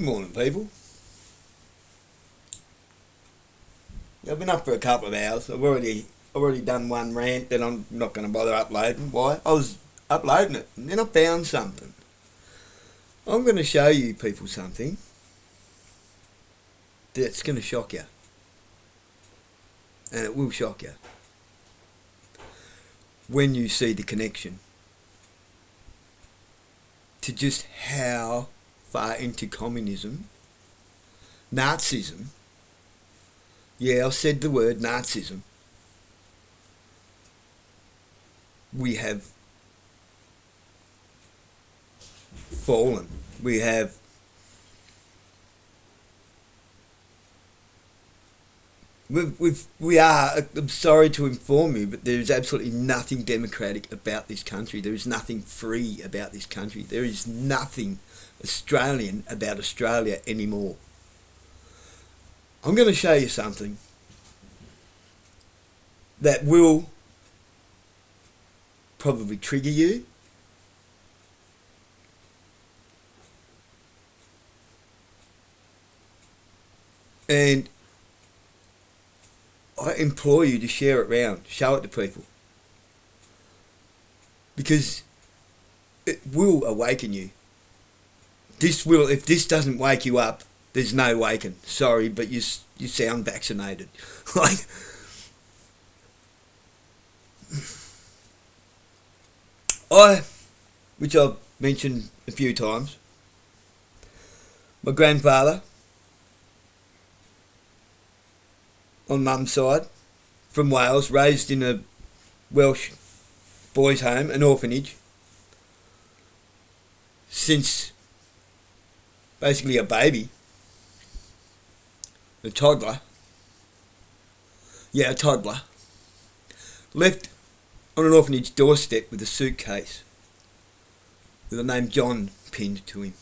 Morning, people. I've been up for a couple of hours. I've already done one rant that I'm not going to bother uploading. Why? I was uploading it and then I found something. I'm going to show you people something that's going to shock you. And it will shock you when you see the connection to just how far into communism, Nazism, yeah, I've said the word Nazism, we have fallen. We are, I'm sorry to inform you, but there is absolutely nothing democratic about this country. There is nothing free about this country. There is nothing Australian about Australia anymore. I'm going to show you something that will probably trigger you. And I implore you to share it around, show it to people. Because it will awaken you. If this doesn't wake you up, there's no waking. Sorry, but you sound vaccinated. Which I've mentioned a few times, my grandfather, on mum's side, from Wales, raised in a Welsh boys' home, an orphanage, since basically a baby, a toddler, left on an orphanage doorstep with a suitcase with the name John pinned to him.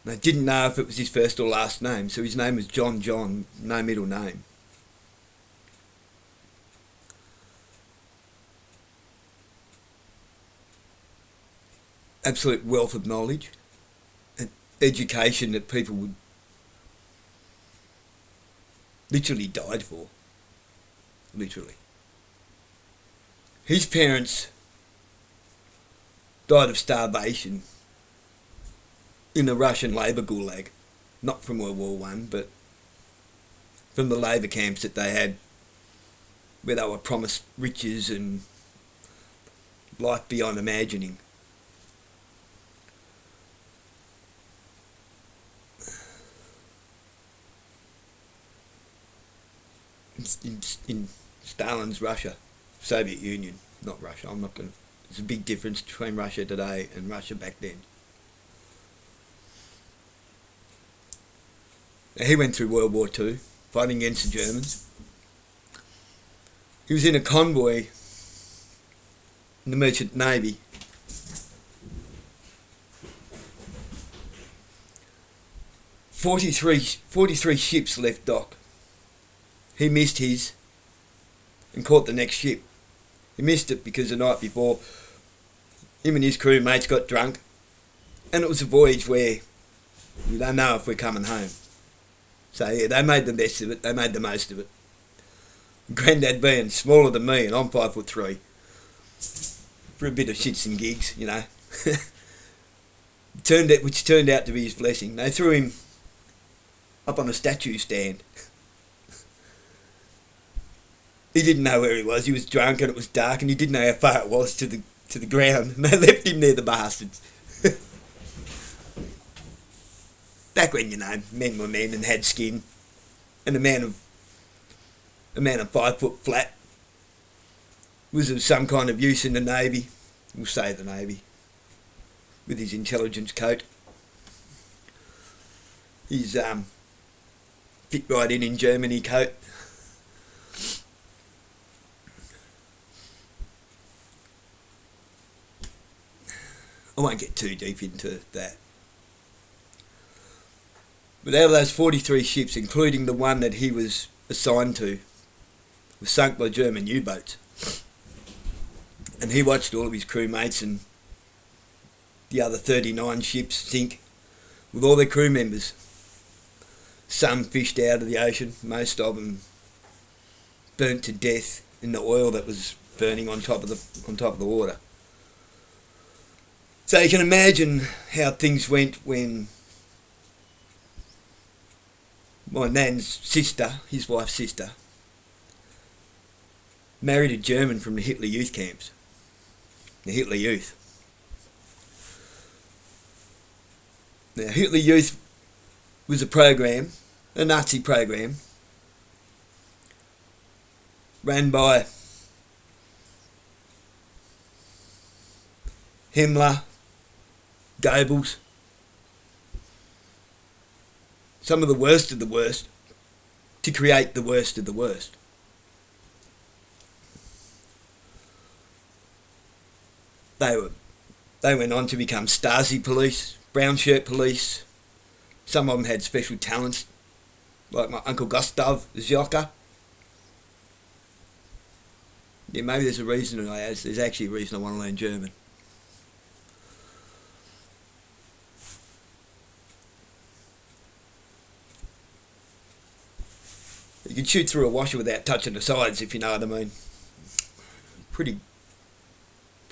They didn't know if it was his first or last name, so his name was John, no middle name. Absolute wealth of knowledge and education that people would literally died for. Literally. His parents died of starvation in the Russian labour gulag, not from World War One, but from the labour camps that they had, where they were promised riches and life beyond imagining. In Stalin's Russia, Soviet Union, not Russia. There's a big difference between Russia today and Russia back then. Now, he went through World War II, fighting against the Germans. He was in a convoy in the Merchant Navy. Forty-three ships left dock. He missed his and caught the next ship. He missed it because the night before, him and his crewmates got drunk, and it was a voyage where we don't know if we're coming home. So yeah, they made the best of it. They made the most of it. Grandad being smaller than me, and I'm 5'3", for a bit of shits and gigs, you know. Which turned out to be his blessing. They threw him up on a statue stand. He didn't know where he was. He was drunk and it was dark, and he didn't know how far it was to the ground. And they left him there, the bastards. Back when, you know, men were men and had skin, and a man of 5 foot flat was of some kind of use in the Navy. We'll say the Navy, with his intelligence coat. His fit right in Germany coat. I won't get too deep into that. But out of those 43 ships, including the one that he was assigned to, was sunk by German U-boats. And he watched all of his crewmates and the other 39 ships sink with all their crew members. Some fished out of the ocean, most of them burnt to death in the oil that was burning on top of the water. So you can imagine how things went when my nan's sister, his wife's sister, married a German from the Hitler Youth camps. The Hitler Youth. Now, Hitler Youth was a program, a Nazi program, ran by Himmler, Goebbels, some of the worst, to create the worst of the worst. They went on to become Stasi police, brown shirt police. Some of them had special talents, like my Uncle Gustav, the Jocker. Yeah, maybe there's a reason there's actually a reason I want to learn German. You can shoot through a washer without touching the sides, if you know what I mean. Pretty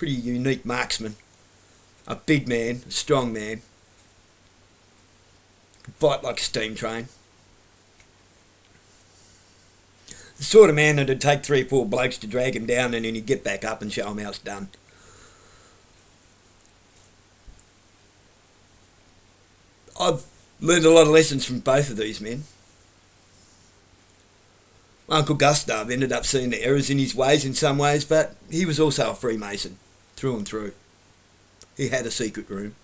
unique marksman. A big man, a strong man. Could bite like a steam train. The sort of man that'd take 3 or 4 blokes to drag him down and then he'd get back up and show him how it's done. I've learned a lot of lessons from both of these men. Uncle Gustav ended up seeing the errors in his ways in some ways, but he was also a Freemason, through and through. He had a secret room.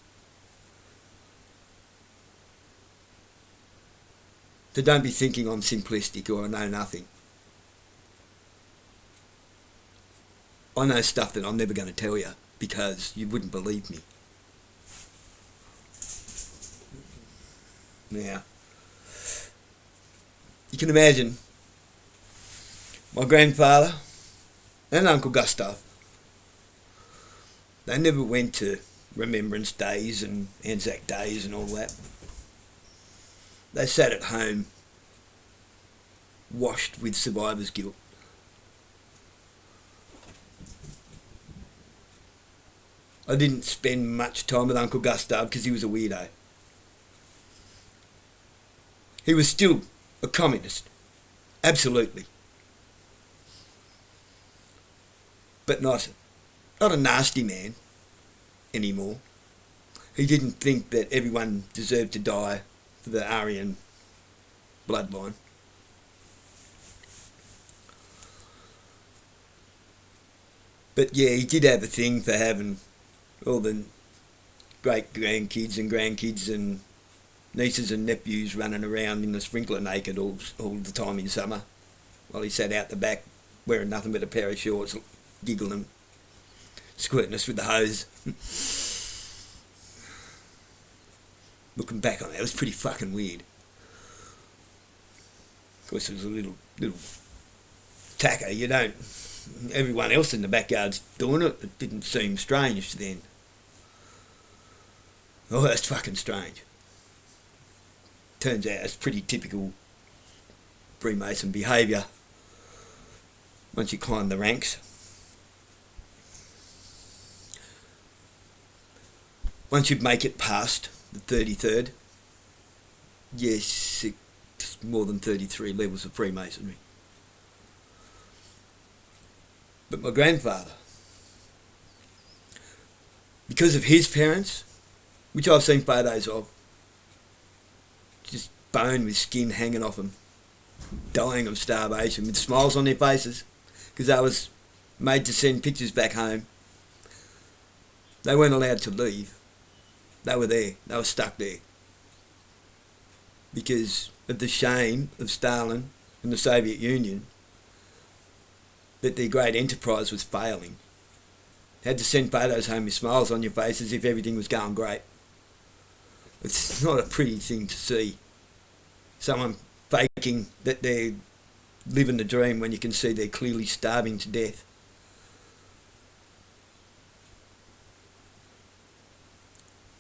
So don't be thinking I'm simplistic or I know nothing. I know stuff that I'm never going to tell you because you wouldn't believe me. Now, you can imagine my grandfather and Uncle Gustav, they never went to Remembrance Days and Anzac Days and all that. They sat at home, washed with survivor's guilt. I didn't spend much time with Uncle Gustav because he was a weirdo. He was still a communist, absolutely. But not a nasty man anymore. He didn't think that everyone deserved to die for the Aryan bloodline. But yeah, he did have a thing for having all the great-grandkids and grandkids and nieces and nephews running around in the sprinkler naked all the time in summer, while he sat out the back wearing nothing but a pair of shorts, giggling, squirting us with the hose. Looking back on that, it was pretty fucking weird. Of course, it was a little tacker. Everyone else in the backyard's doing it. It didn't seem strange then. Oh, that's fucking strange. Turns out it's pretty typical Freemason behaviour once you climb the ranks. Once you make it past the 33rd, yes, it's more than 33 levels of Freemasonry. But my grandfather, because of his parents, which I've seen photos of, just bone with skin hanging off them, dying of starvation with smiles on their faces, because I was made to send pictures back home. They weren't allowed to leave. They were there. They were stuck there. Because of the shame of Stalin and the Soviet Union, that their great enterprise was failing. Had to send photos home with smiles on your face as if everything was going great. It's not a pretty thing to see. Someone faking that they're living the dream when you can see they're clearly starving to death.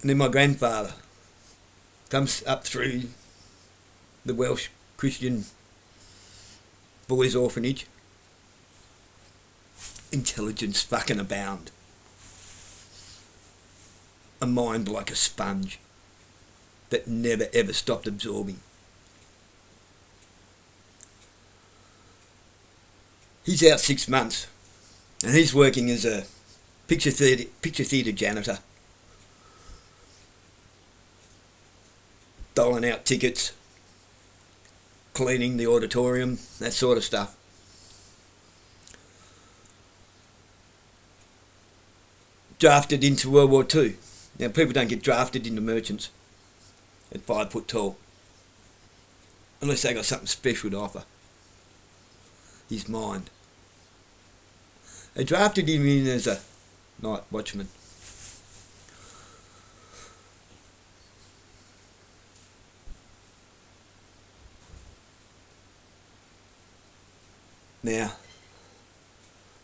And then my grandfather, comes up through the Welsh Christian boys' orphanage. Intelligence fucking abound. A mind like a sponge that never ever stopped absorbing. He's out 6 months and he's working as a picture theatre janitor, doling out tickets, cleaning the auditorium, that sort of stuff. Drafted into World War II. Now, people don't get drafted into merchants at 5 foot tall unless they got something special to offer. His mind. They drafted him in as a night watchman. Now,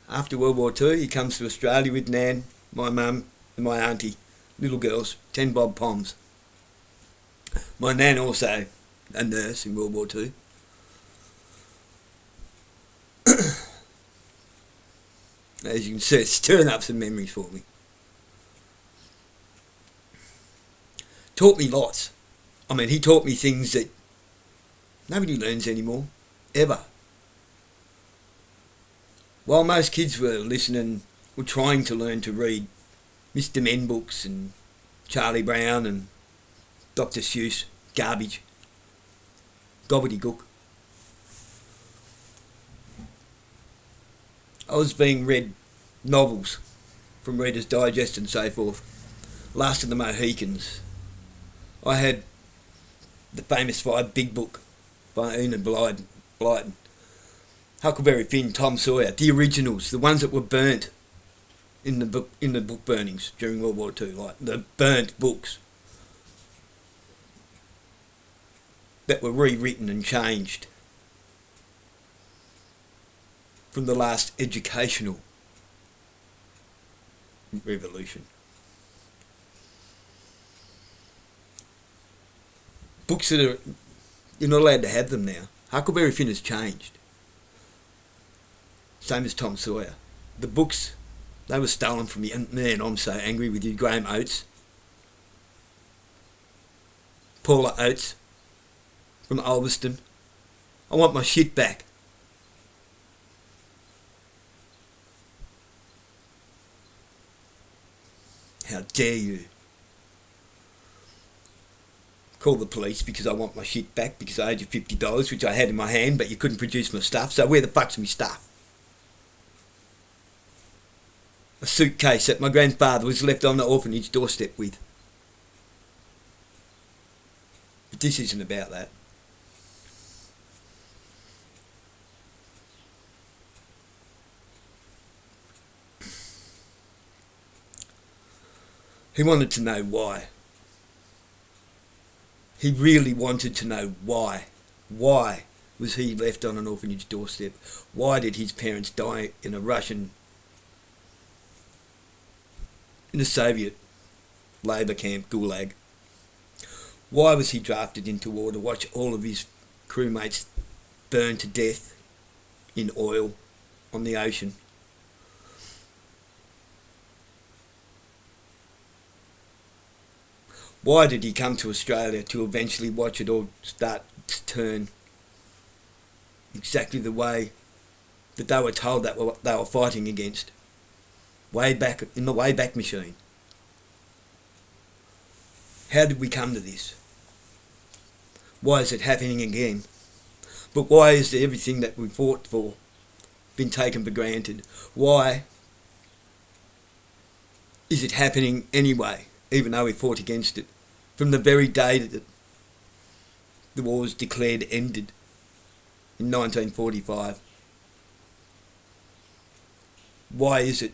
after World War II, he comes to Australia with Nan, my mum and my auntie, little girls, 10 bob poms. My Nan also a nurse in World War II. As you can see, it's stirring up some memories for me. Taught me lots. I mean, he taught me things that nobody learns anymore, ever. While most kids were trying to learn to read Mr. Men books and Charlie Brown and Dr. Seuss, garbage, gobbledygook, I was being read novels from Reader's Digest and so forth. Last of the Mohicans. I had the famous 5 Big Book by Enid Blyton. Huckleberry Finn, Tom Sawyer, the originals, the ones that were burnt in the book burnings during World War II, like the burnt books that were rewritten and changed from the last educational revolution. Books that you're not allowed to have them now. Huckleberry Finn has changed. Same as Tom Sawyer. The books, they were stolen from me. And man, I'm so angry with you, Graham Oates. Paula Oates from Ulverston. I want my shit back. How dare you? Call the police because I want my shit back because I owed you $50, which I had in my hand, but you couldn't produce my stuff. So where the fuck's my stuff? A suitcase that my grandfather was left on the orphanage doorstep with. But this isn't about that. He wanted to know why. He really wanted to know why. Why was he left on an orphanage doorstep? Why did his parents die in a Soviet labour camp, Gulag? Why was he drafted into war to watch all of his crewmates burn to death in oil on the ocean? Why did he come to Australia to eventually watch it all start to turn exactly the way that they were told that they were fighting against? Way back in the Wayback Machine. How did we come to this? Why is it happening again? But why is everything that we fought for been taken for granted? Why is it happening anyway, even though we fought against it? From the very day that the war was declared ended in 1945. Why is it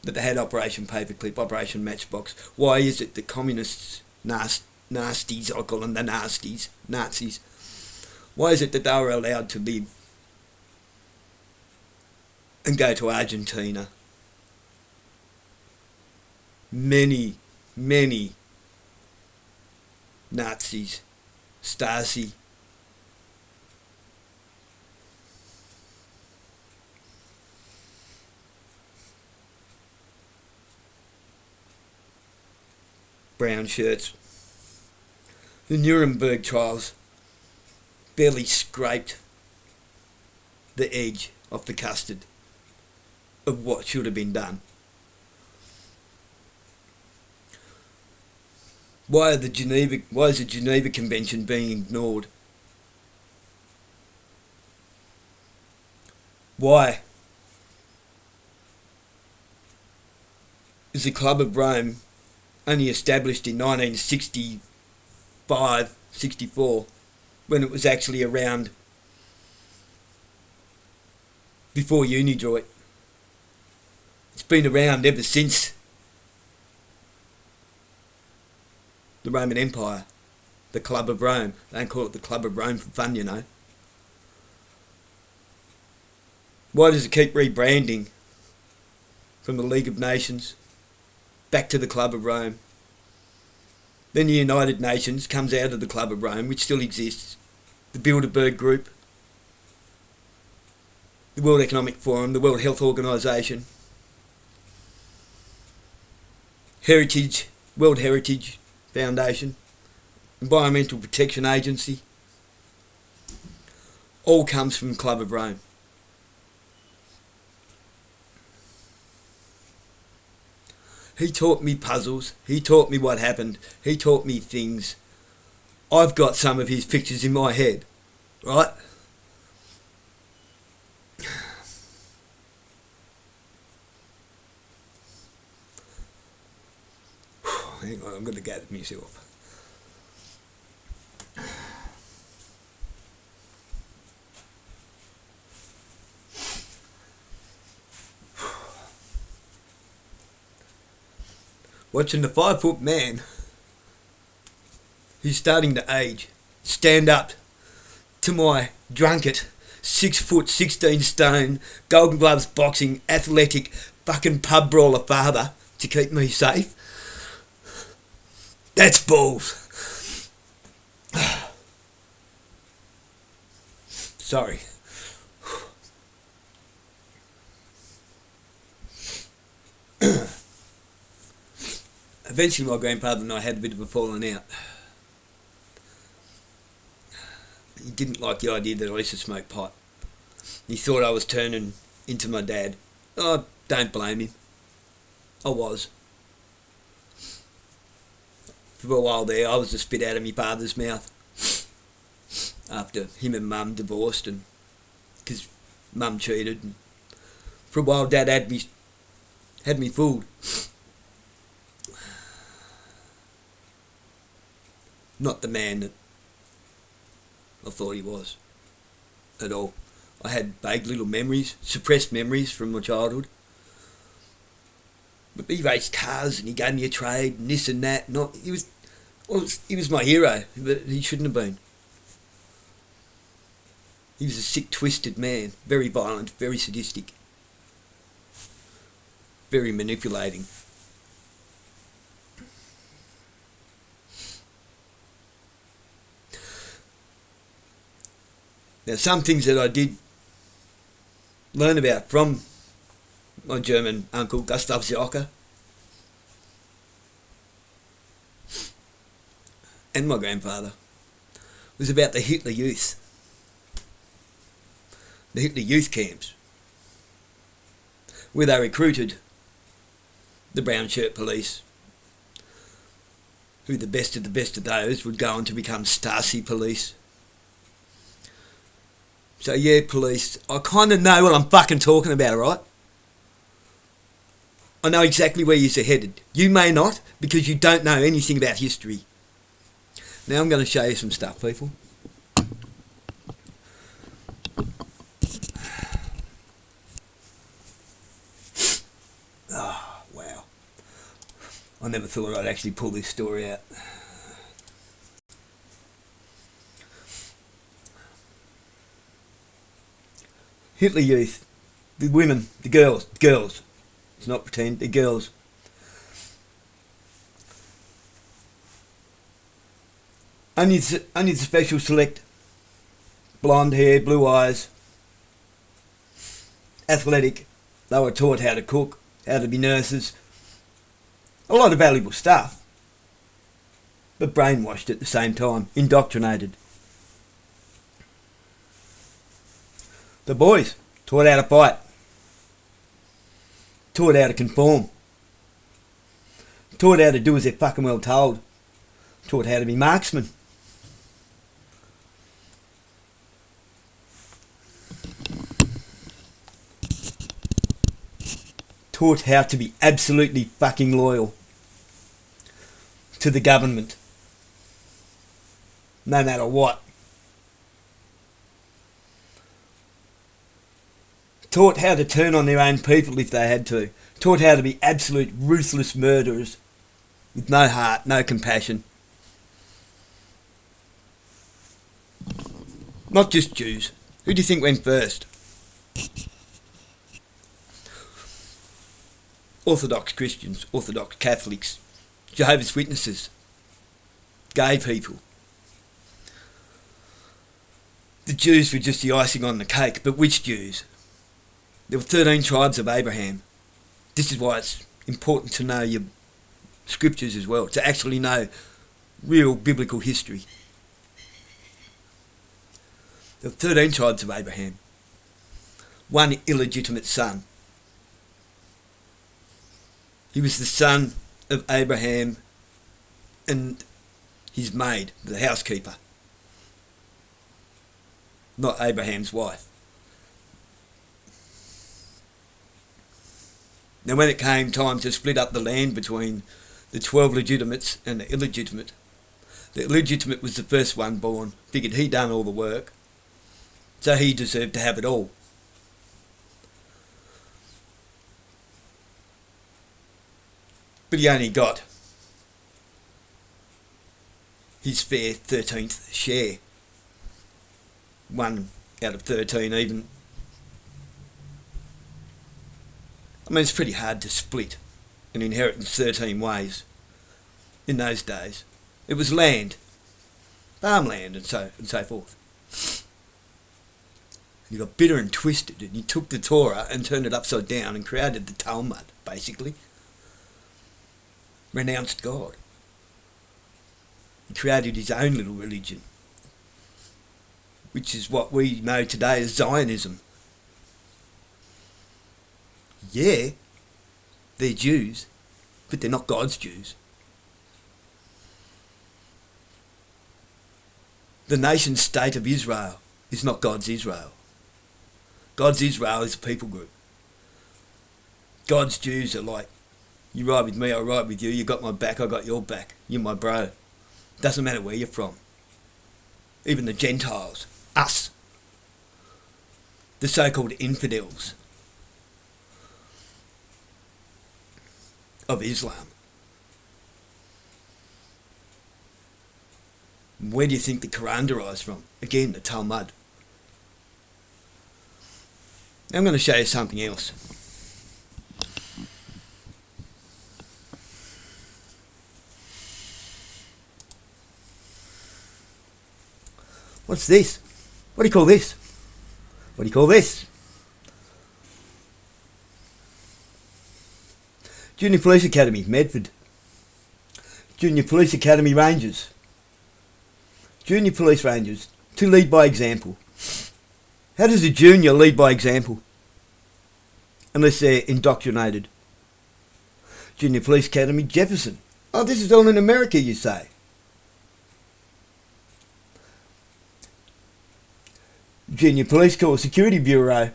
that they had Operation Paperclip, Operation Matchbox? Why is it that communists, nasties, I call them the nasties, Nazis, why is it that they were allowed to live and go to Argentina? Many Nazis, Stasi. Brown shirts. The Nuremberg trials barely scraped the edge of the custard of what should have been done. Why is the Geneva Convention being ignored? Why is the Club of Rome only established in 1965, 64, when it was actually around before Unidroit? It's been around ever since the Roman Empire, the Club of Rome. They don't call it the Club of Rome for fun, you know. Why does it keep rebranding from the League of Nations back to the Club of Rome? Then the United Nations comes out of the Club of Rome, which still exists. The Bilderberg Group, the World Economic Forum, the World Health Organization, World Heritage Foundation, Environmental Protection Agency, all comes from Club of Rome. He taught me puzzles, he taught me what happened, he taught me things. I've got some of his pictures in my head, right? Hang on, I'm going to gather myself. Watching the 5-foot man who's starting to age stand up to my drunket 6 foot 16 stone Golden Gloves boxing athletic fucking pub brawler father to keep me safe. That's balls. Sorry. Eventually my grandfather and I had a bit of a falling out. He didn't like the idea that I used to smoke pot. He thought I was turning into my dad. Oh, don't blame him. I was. For a while there, I was the spit out of my father's mouth. After him and Mum divorced, and because Mum cheated. And for a while, Dad had me fooled. Not the man that I thought he was at all. I had vague little memories, suppressed memories from my childhood. But he raced cars and he gave me a trade and this and that. He was my hero, but he shouldn't have been. He was a sick, twisted man, very violent, very sadistic, very manipulating. Now, some things that I did learn about from my German uncle, Gustav Ziocher, and my grandfather, was about the Hitler Youth. The Hitler Youth camps, where they recruited the brown shirt police, who the best of those would go on to become Stasi police. So yeah, police, I kind of know what I'm fucking talking about, right? I know exactly where you're headed. You may not, because you don't know anything about history. Now I'm going to show you some stuff, people. Oh, wow. I never thought I'd actually pull this story out. Hitler Youth, the women, the girls, let's not pretend, the girls. only the special select, blonde hair, blue eyes, athletic. They were taught how to cook, how to be nurses. A lot of valuable stuff. But brainwashed at the same time, indoctrinated. The boys taught how to fight, taught how to conform, taught how to do as they're fucking well told, taught how to be marksmen. Taught how to be absolutely fucking loyal to the government, no matter what. Taught how to turn on their own people if they had to. Taught how to be absolute ruthless murderers with no heart, no compassion. Not just Jews. Who do you think went first? Orthodox Christians, Orthodox Catholics, Jehovah's Witnesses, gay people. The Jews were just the icing on the cake, but which Jews? There were 13 tribes of Abraham. This is why it's important to know your scriptures as well, to actually know real biblical history. There were 13 tribes of Abraham. One illegitimate son. He was the son of Abraham and his maid, the housekeeper. Not Abraham's wife. Now when it came time to split up the land between the 12 legitimates and the illegitimate was the first one born, figured he'd done all the work, so he deserved to have it all. But he only got his fair 13th share. 1 out of 13 even. I mean, it's pretty hard to split an inheritance 13 ways in those days. It was land, farmland and so forth. And he got bitter and twisted, and he took the Torah and turned it upside down and created the Talmud, basically. Renounced God. He created his own little religion, which is what we know today as Zionism. Yeah, they're Jews, but they're not God's Jews. The nation state of Israel is not God's Israel. God's Israel is a people group. God's Jews are like, you ride with me, I ride with you, you got my back, I got your back, you're my bro. Doesn't matter where you're from. Even the Gentiles, us, the so-called infidels of Islam. Where do you think the Quran derives from? Again, the Talmud. Now I'm going to show you something else. What's this? What do you call this? What do you call this? Junior Police Academy, Medford. Junior Police Academy Rangers. Junior Police Rangers, to lead by example. How does a junior lead by example? Unless they're indoctrinated. Junior Police Academy, Jefferson. Oh, this is all in America, you say. Junior Police Corps Security Bureau,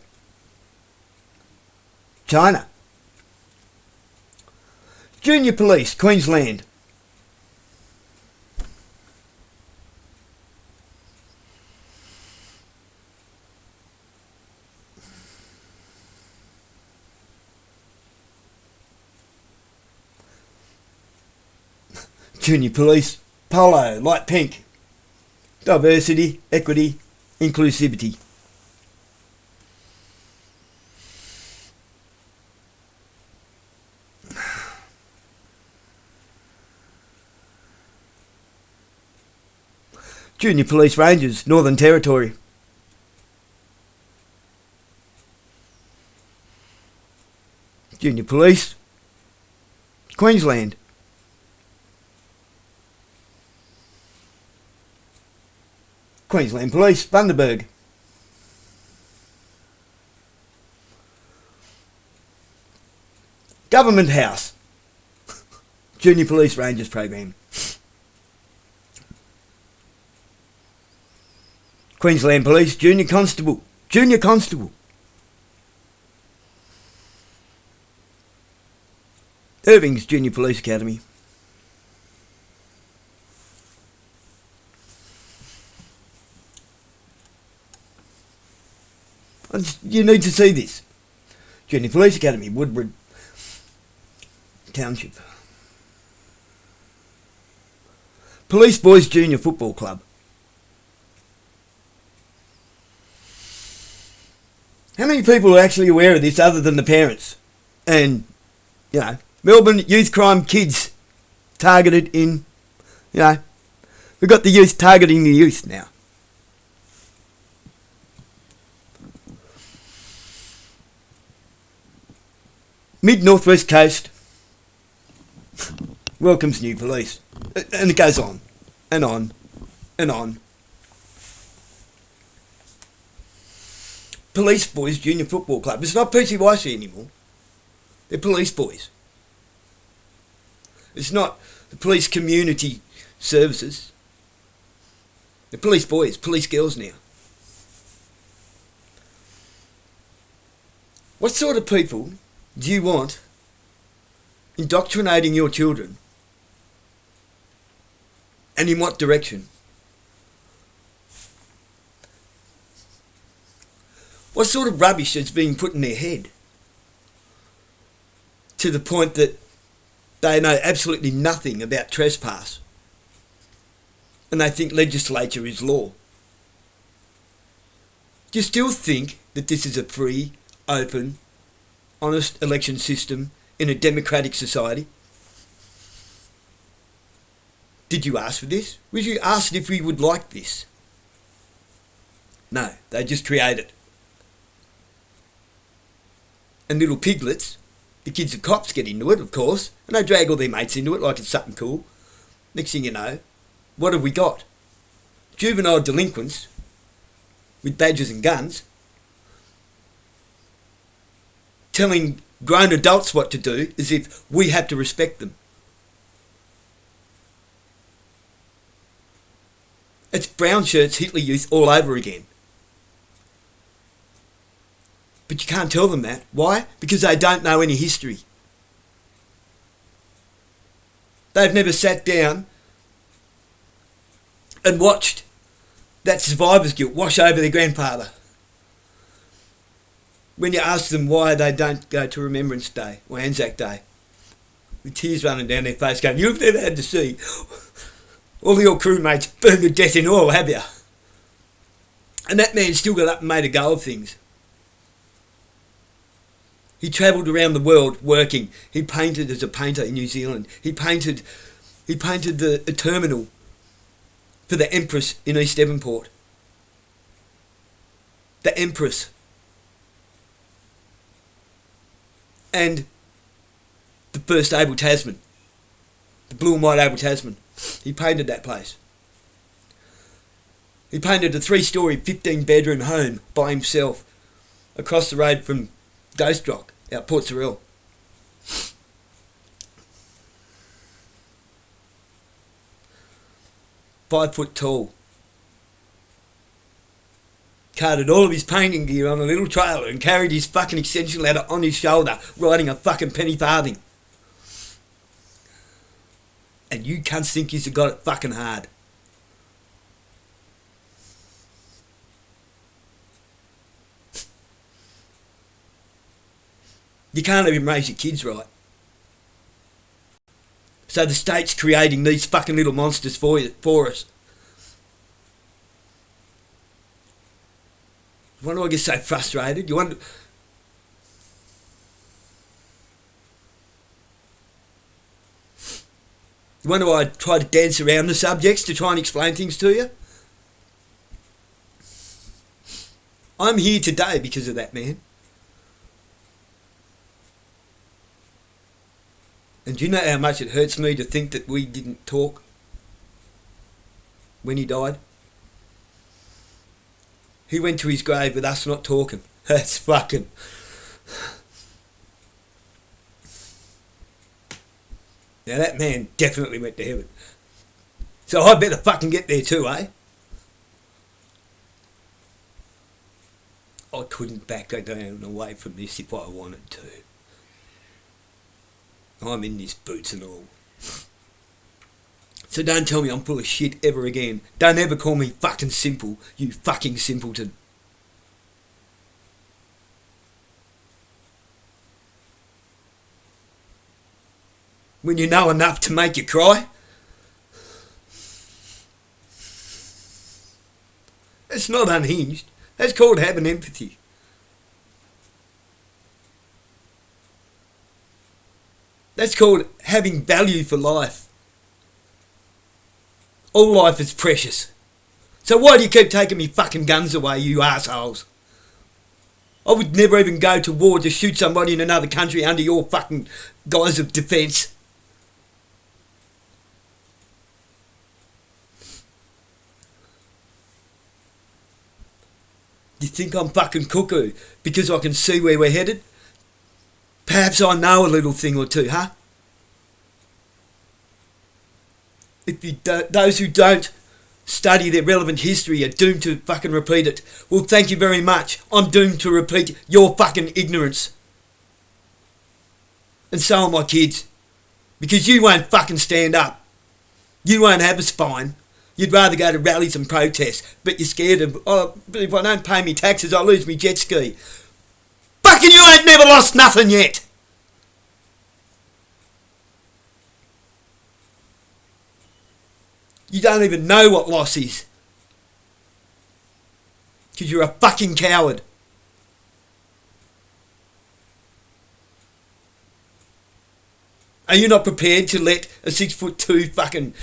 China. Junior Police, Queensland. Junior Police, Polo, light pink. Diversity, equity, inclusivity. Junior Police Rangers, Northern Territory. Junior Police, Queensland. Queensland Police, Bundaberg. Government House, Junior Police Rangers Program. Queensland Police, Junior Constable. Junior Constable. Irving's Junior Police Academy. You need to see this. Junior Police Academy, Woodward Township. Police Boys Junior Football Club. How many people are actually aware of this other than the parents? And, you know, Melbourne youth crime kids targeted in, you know, we've got the youth targeting the youth now. Mid-Northwest Coast welcomes new police. And it goes on and on and on. Police Boys Junior Football Club. It's not PCYC anymore. They're Police Boys. It's not the Police Community Services. They're Police Boys, Police Girls now. What sort of people do you want indoctrinating your children? And in what direction? What sort of rubbish is being put in their head to the point that they know absolutely nothing about trespass and they think legislature is law? Do you still think that this is a free, open, honest election system in a democratic society? Did you ask for this? Was you asked if we would like this? No, they just create it. And little piglets, the kids and cops get into it, of course, and they drag all their mates into it like it's something cool. Next thing you know, what have we got? Juvenile delinquents with badges and guns telling grown adults what to do as if we have to respect them. It's brown shirts, Hitler Youth all over again. But you can't tell them that. Why? Because they don't know any history. They've never sat down and watched that survivor's guilt wash over their grandfather. When you ask them why they don't go to Remembrance Day or Anzac Day, with tears running down their face going, you've never had to see all your crewmates burn to death in oil, have you? And that man still got up and made a go of things. He travelled around the world working. He painted as a painter in New Zealand. He painted a terminal for the Empress in East Devonport. The Empress. And the first Abel Tasman. The blue and white Abel Tasman. He painted that place. He painted a 3-storey, 15-bedroom home by himself across the road from Ghost Rock, out Port Sorell. Five foot tall. Carted all of his painting gear on a little trailer and carried his fucking extension ladder on his shoulder, riding a fucking penny farthing. And you cunts think you've got it fucking hard. You can't even raise your kids right. So the state's creating these fucking little monsters for us. Why do I get so frustrated? You wonder... You wonder why I try to dance around the subjects to try and explain things to you? I'm here today because of that man. And do you know how much it hurts me to think that we didn't talk when he died? He went to his grave with us not talking. That's fucking... Now that man definitely went to heaven. So I better fucking get there too, eh? I couldn't back down away from this if I wanted to. I'm in this boots and all. So don't tell me I'm full of shit ever again. Don't ever call me fucking simple, you fucking simpleton. When you know enough to make you cry? That's not unhinged. That's called having empathy. That's called having value for life. All life is precious. So why do you keep taking me fucking guns away, you assholes? I would never even go to war to shoot somebody in another country under your fucking guise of defence. You think I'm fucking cuckoo because I can see where we're headed? Perhaps I know a little thing or two, huh? If you those who don't study their relevant history are doomed to fucking repeat it. Well, thank you very much. I'm doomed to repeat your fucking ignorance. And so are my kids. Because you won't fucking stand up. You won't have a spine. You'd rather go to rallies and protests, but you're scared of, oh, if I don't pay me taxes, I'll lose me jet ski. Fucking you ain't never lost nothing yet. You don't even know what loss is. Because you're a fucking coward. Are you not prepared to let a 6'2" fucking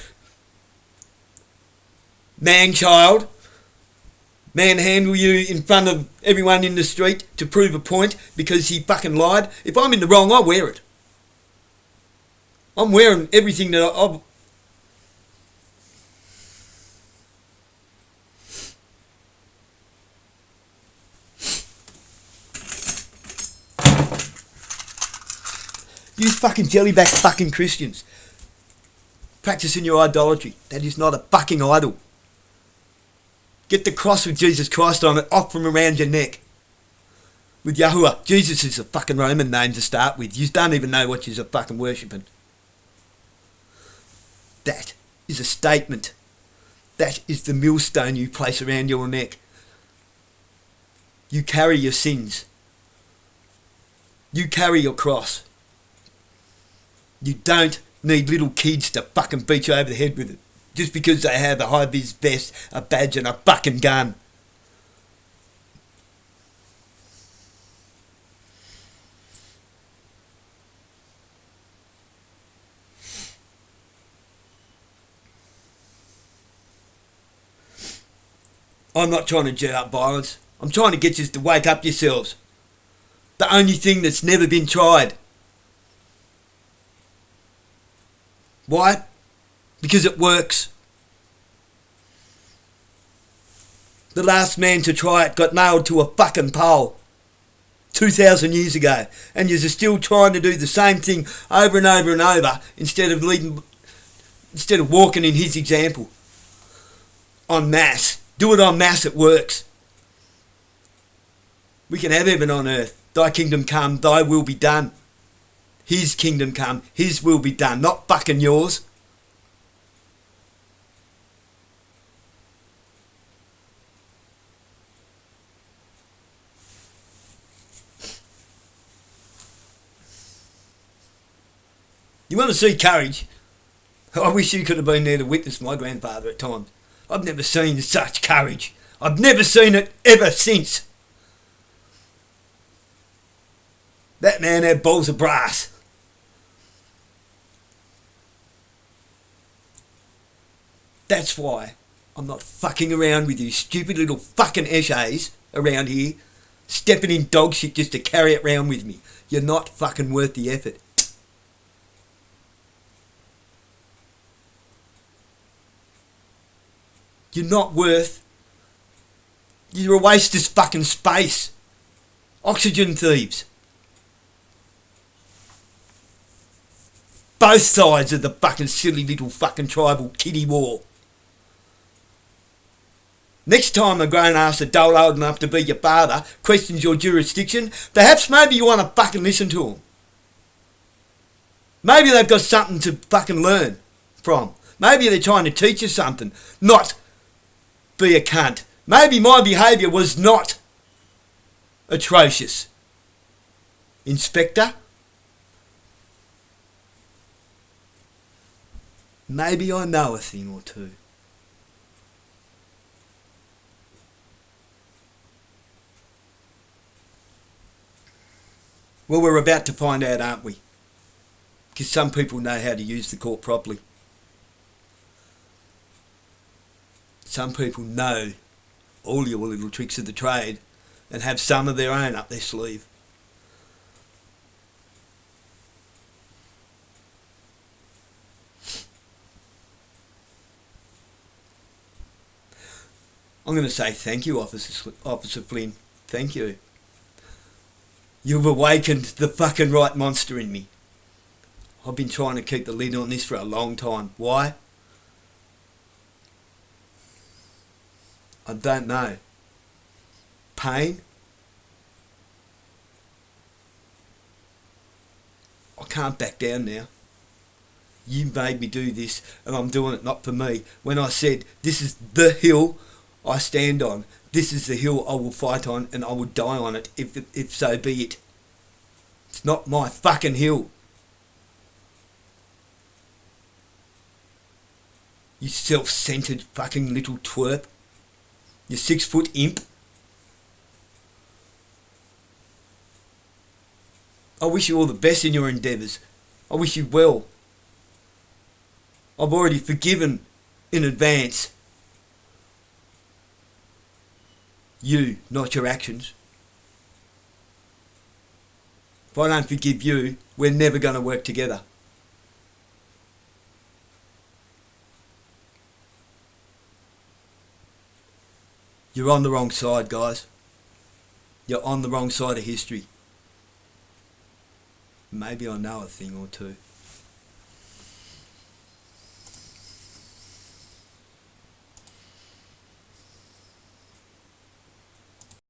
man-child manhandle you in front of everyone in the street to prove a point because he fucking lied? If I'm in the wrong, I wear it. I'm wearing everything that I've... You fucking jellyback fucking Christians. Practicing your idolatry. That is not a fucking idol. Get the cross with Jesus Christ on it off from around your neck. With Yahuwah. Jesus is a fucking Roman name to start with. You don't even know what you're fucking worshipping. That is a statement. That is the millstone you place around your neck. You carry your sins. You carry your cross. You don't need little kids to fucking beat you over the head with it. Just because they have a high-vis vest, a badge and a fucking gun. I'm not trying to jet up violence. I'm trying to get you to wake up yourselves. The only thing that's never been tried. Why? Because it works. The last man to try it got nailed to a fucking pole 2,000 years ago, and you're still trying to do the same thing over and over and over instead of walking in his example. En masse. Do it en masse, it works. We can have heaven on earth. Thy kingdom come, thy will be done. His kingdom come, his will be done, not fucking yours. You want to see courage? I wish you could have been there to witness my grandfather at times. I've never seen such courage. I've never seen it ever since. That man had balls of brass. That's why I'm not fucking around with you stupid little fucking essays around here, stepping in dog shit just to carry it round with me. You're not fucking worth the effort. You're not worth... You're a waste of fucking space. Oxygen thieves. Both sides of the fucking silly little fucking tribal kiddie war. Next time a grown-ass adult old enough to be your father questions your jurisdiction, perhaps maybe you want to fucking listen to them. Maybe they've got something to fucking learn from. Maybe they're trying to teach you something, not be a cunt. Maybe my behaviour was not atrocious. Inspector? Maybe I know a thing or two. Well, we're about to find out, aren't we? Because some people know how to use the court properly. Some people know all your little tricks of the trade and have some of their own up their sleeve. I'm going to say thank you, Officer Flynn. Thank you. You've awakened the fucking right monster in me. I've been trying to keep the lid on this for a long time. Why? I don't know. Pain? I can't back down now. You made me do this, and I'm doing it not for me. When I said, this is the hill I stand on, this is the hill I will fight on, and I will die on it, if so be it. It's not my fucking hill. You self-centered fucking little twerp. You 6-foot imp. I wish you all the best in your endeavours. I wish you well. I've already forgiven in advance. You, not your actions. If I don't forgive you, we're never going to work together. You're on the wrong side, guys. You're on the wrong side of history. Maybe I know a thing or two.